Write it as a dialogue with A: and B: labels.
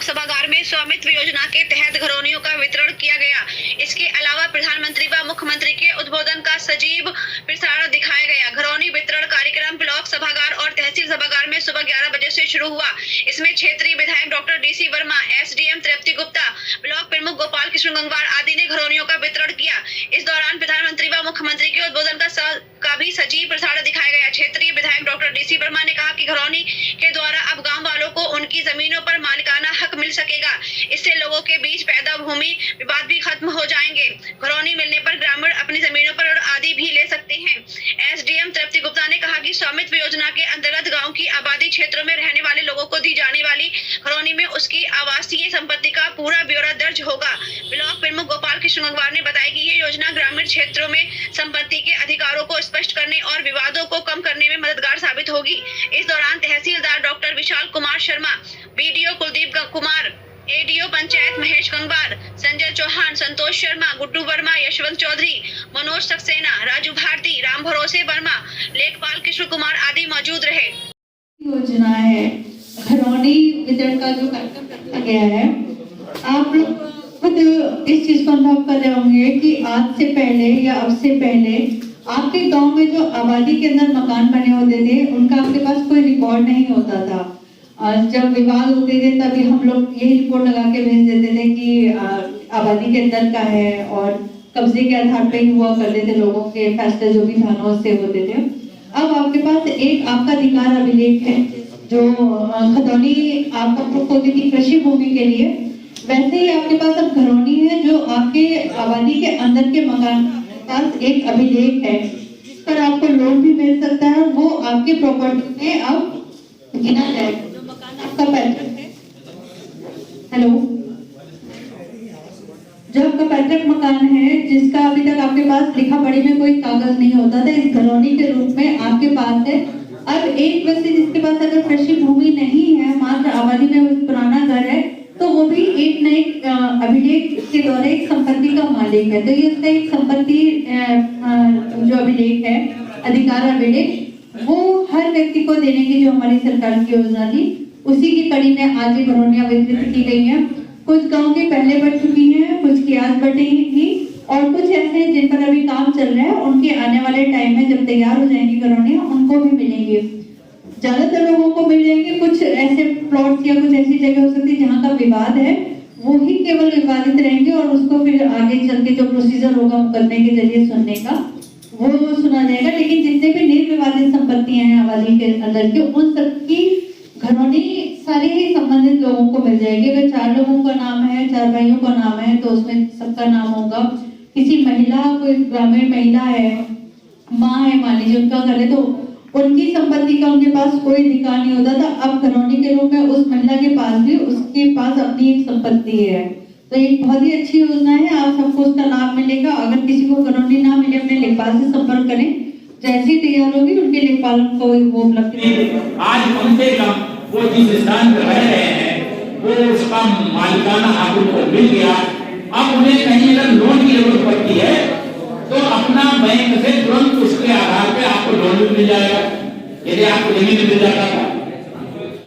A: सभागार में स्वामित्व योजना के तहत घरौनियों का वितरण किया गया। इसके अलावा प्रधानमंत्री व मुख्यमंत्री के उद्बोधन का सजीव प्रसारण दिखाया गया। घरौनी वितरण कार्यक्रम ब्लॉक सभागार और तहसील सभागार में सुबह 11 बजे से शुरू हुआ। इसमें क्षेत्रीय विधायक डॉक्टर डीसी वर्मा, एसडीएम तृप्ति गुप्ता, ब्लॉक प्रमुख गोपाल कृष्ण गंगवार आदि ने घरौनियों का वितरण किया। इस दौरान प्रधानमंत्री व मुख्यमंत्री के उद्बोधन का भी सजीव प्रसारण दिखाया गया। क्षेत्रीय विधायक डॉक्टर डीसी वर्मा ने कहा कि घरौनी के द्वारा अब गांव वालों को उनकी जमीनों पर मालिकाना हक मिल सकेगा। इससे लोगों के बीच पैदा भूमि विवाद भी खत्म हो जाएंगे। घरौनी मिलने पर ग्रामीण अपनी जमीनों पर आदि भी ले सकते हैं। एसडीएम तृप्ति गुप्ता ने कहा कि स्वामित्व योजना के अंतर्गत गाँव की आबादी क्षेत्रों में रहने वाले लोगों को दी जाने वाली घरौनी में उसकी आवासीय संपत्ति का पूरा ब्यौरा दर्ज होगा। ब्लॉक प्रमुख गोपाल कृष्ण गंगवार ने बताया कि ये योजना ग्रामीण क्षेत्रों में संपत्ति के अधिकारों को स्पष्ट करने और विवादों को कम करने में मददगार साबित होगी। इस दौरान तहसीलदार doctor Vishal Kumar Sharma, BDO Kuldeep Kumar, ADO panchayat Mahesh Gangwar, Sanjay Chauhan, Santosh Sharma, Guddu Verma, Yashwant Chaudhary, Manoj Saxena, Raju Bharti, Ram भरोसे वर्मा, लेखपाल कृष्ण कुमार आदि मौजूद रहे।
B: योजना है घरौनी वितरण का जो कार्यक्रम रखा गया है, आप लोग खुद इस चीज को अनुभव कर रहे होंगे कि आज से पहले या अब से पहले आपके गांव में जो आबादी के अंदर मकान बने होते थे उनका आपके पास कोई रिकॉर्ड नहीं होता था। जब विवाद होते थे तभी हम लोग यही रिपोर्ट लगा के भेज देते थे कि आबादी के अंदर का है और कब्जे के आधार पे ही हुआ करते थे, लोगों के फैसले जो भी थानों से होते थे। अब आपके पास एक आपका अधिकार अभिलेख है जो खतौनी आपको प्रूफ होती थी कृषि भूमि के लिए, वैसे ही आपके पास अब घरौनी है जो आपके आबादी के अंदर के मकान पास एक अभिलेख है जिस पर आपको लोन भी मिल सकता है। वो आपके प्रॉपर्टी में अब गिना जाएगा। जो मकान आपका पैतृक है, हेलो, जो आपका पैतृक मकान है जिसका अभी तक आपके पास लिखा पढ़ी में कोई कागज नहीं होता था, इस घरौनी के रूप में आपके पास है। अब एक व्यक्ति जिसके पास अगर कृषि भूमि नहीं है, मात्र आबादी में पुराना घर है, तो वो भी एक नए अभिलेख के द्वारा एक संपत्ति का मालिक है। तो ये उसका एक संपत्ति जो अभिलेख है, अधिकार अभिलेख, वो हर व्यक्ति को देने की जो हमारी सरकार की योजना थी, उसी की कड़ी में आज ये घरौनियां वितरित की गई हैं। कुछ गांव की पहले बढ़ चुकी हैं, कुछ की आज बढ़ेगी और कुछ ऐसे जिन पर अभी काम चल रहा है, उनके आने वाले टाइम में जब तैयार हो जाएंगी घरौनियां, उनको भी मिलेंगे। ज्यादातर लोगों को मिल जाएंगे। कुछ ऐसे प्लॉट्स या कुछ ऐसी जगह हो सकती है जहाँ का विवाद है, वो ही केवल विवादित रहेंगे और उसको फिर आगे चल के जो प्रोसीजर होगा मुकदमे के जरिए सुनने का, वो सुना जाएगा। लेकिन जितने भी निर्विवादित संपत्तियां हैं आबादी के अंदर के, उन सबकी घरौनी सारे ही संबंधित लोगों को मिल जाएगी। अगर 4 लोगों का नाम है, 4 भाइयों का नाम है, तो उसमें सबका नाम होगा। किसी महिला, कोई ग्रामीण महिला है, माँ है, मान लीजिए उनका घर है, तो उनकी संपत्ति का उनके पास कोई अधिकार नहीं होता था। अब घरौनी के रूप में उस महिला के पास भी उसके पास अपनी एक संपत्ति है। तो एक बहुत ही अच्छी योजना है, आप सबको उसका लाभ मिलेगा। अगर किसी को घरौनी ना मिले, अपने लेखपाल से संपर्क करें, जैसे ही तैयार होगी उनके लेखपाल को वो उपलब्ध करेगा।
C: आज कम से कम वो जिस स्थान पर रह रहे हैं वो उसका मालिकाना हक उनको मिल गया। अब उन्हें कहीं अगर लोन की जरूरत पड़ती है तो अपना बैंक से तुरंत उसके आधार पे आपको लोन भी मिल जाएगा। यदि आपको जमीन मिल जाता था